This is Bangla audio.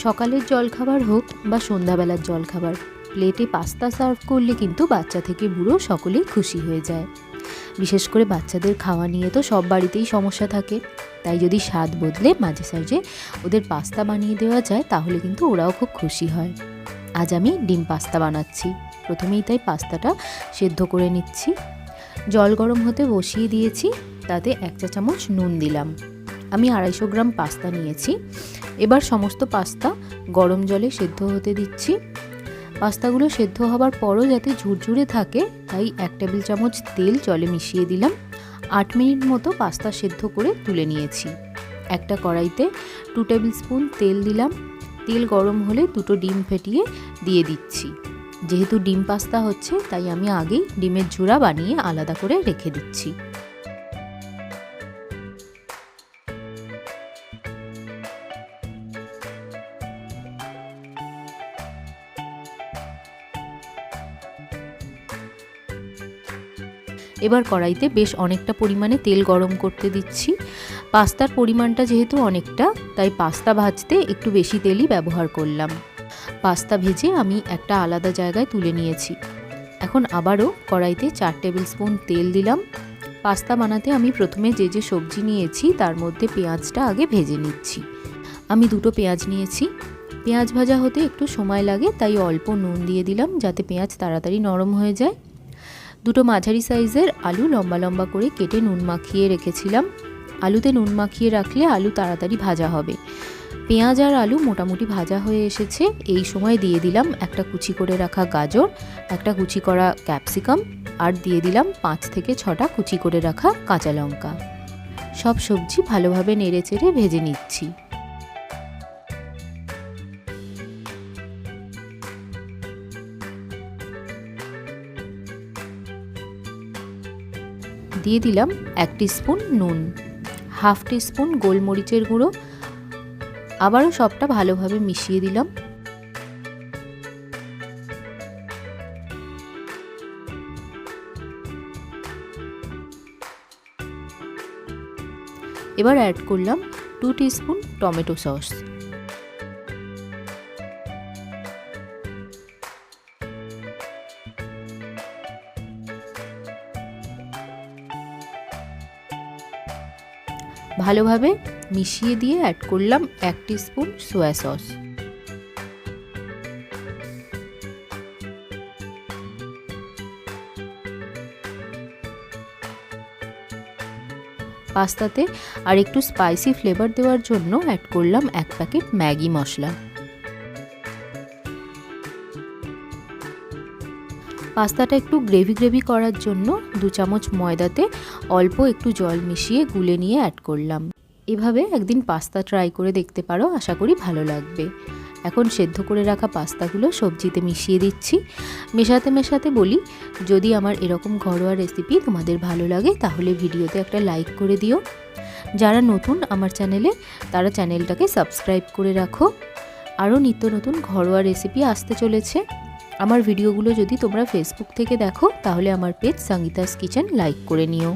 সকালের জলখাবার হোক বা সন্ধ্যাবেলার জলখাবার, প্লেটে পাস্তা সার্ভ করলে কিন্তু বাচ্চা থেকে বুড়ো সকলেই খুশি হয়ে যায়। বিশেষ করে বাচ্চাদের খাওয়া নিয়ে তো সব বাড়িতেই সমস্যা থাকে, তাই যদি স্বাদ বদলে মাঝে সাঝে ওদের পাস্তা বানিয়ে দেওয়া যায় তাহলে কিন্তু ওরাও খুব খুশি হয়। আজ আমি ডিম পাস্তা বানাচ্ছি। প্রথমেই তাই পাস্তাটা সেদ্ধ করে নিচ্ছি। জল গরম হতে বসিয়ে দিয়েছি, তাতে 1 চা চামচ নুন দিলাম। আমি 250 গ্রাম পাস্তা নিয়েছি। এবার সমস্ত পাস্তা গরম জলে সেদ্ধ হতে দিচ্ছি। পাস্তাগুলো সেদ্ধ হবার পরও যাতে ঝুরঝুরে থাকে তাই 1 টেবিল চামচ তেল জলে মিশিয়ে দিলাম। 8 মিনিট মতো পাস্তা সেদ্ধ করে তুলে নিয়েছি। একটা কড়াইতে 2 টেবিল স্পুন তেল দিলাম। তেল গরম হলে 2টো ডিম ফেটিয়ে দিয়ে দিচ্ছি। যেহেতু ডিম পাস্তা হচ্ছে তাই আমি আগেই ডিমের ঝুরা বানিয়ে আলাদা করে রেখে দিচ্ছি। এবার কড়াইতে বেশ অনেকটা পরিমাণে তেল গরম করতে দিচ্ছি। পাস্তার পরিমাণটা যেহেতু অনেকটা, তাই পাস্তা ভাজতে একটু বেশি তেলই ব্যবহার করলাম। পাস্তা ভেজে আমি একটা আলাদা জায়গায় তুলে নিয়েছি। এখন আবারও কড়াইতে 4 টেবিল স্পুন তেল দিলাম। পাস্তা বানাতে আমি প্রথমে যে সবজি নিয়েছি তার মধ্যে পেঁয়াজটা আগে ভেজে নিচ্ছি। আমি 2টো পেঁয়াজ নিয়েছি। পেঁয়াজ ভাজা হতে একটু সময় লাগে, তাই অল্প নুন দিয়ে দিলাম যাতে পেঁয়াজ তাড়াতাড়ি নরম হয়ে যায়। 2টো মাঝারি সাইজের আলু লম্বা লম্বা করে কেটে নুন মাখিয়ে রেখেছিলাম। আলুতে নুন মাখিয়ে রাখলে আলু তাড়াতাড়ি ভাজা হবে। পেঁয়াজ আর আলু মোটামুটি ভাজা হয়ে এসেছে। এই সময় দিয়ে দিলাম একটা কুচি করে রাখা গাজর, একটা কুচি করা ক্যাপসিকাম আর দিয়ে দিলাম 5 থেকে 6টা কুচি করে রাখা কাঁচা লঙ্কা। সব সবজি ভালোভাবে নেড়েচেড়ে ভেজে নিচ্ছি। দিয়ে দিলাম 1 টিস্পুন নুন, হাফ টিস্পুন গোলমরিচের গুঁড়ো। আবারও সবটা ভালোভাবে মিশিয়ে দিলাম। এবার অ্যাড করলাম 2 টিস্পুন টমেটো সস। ভালোভাবে মিশিয়ে দিয়ে অ্যাড করলাম 1 টিস্পুন সয়া সস। পাস্তাতে আর একটু স্পাইসি ফ্লেভার দেওয়ার জন্য অ্যাড করলাম 1 প্যাকেট ম্যাগি মশলা। পাস্তাটা একটু গ্রেভি করার জন্য 2 চামচ ময়দাতে অল্প একটু জল মিশিয়ে গুলে নিয়ে অ্যাড করলাম। এভাবে একদিন পাস্তা ট্রাই করে দেখতে পারো, আশা করি ভালো লাগবে। এখন সেদ্ধ করে রাখা পাস্তাগুলো সবজিতে মিশিয়ে দিচ্ছি। মেশাতে মেশাতে বলি, যদি আমার এরকম ঘরোয়া রেসিপি তোমাদের ভালো লাগে তাহলে ভিডিওতে একটা লাইক করে দিও। যারা নতুন আমার চ্যানেলে তারা চ্যানেলটাকে সাবস্ক্রাইব করে রাখো। আরও নিত্য নতুন ঘরোয়া রেসিপি আসতে চলেছে। আমার ভিডিওগুলো যদি তোমরা ফেসবুক থেকে দেখো তাহলে আমার পেজ সঙ্গীতাস কিচেন লাইক করে নিও।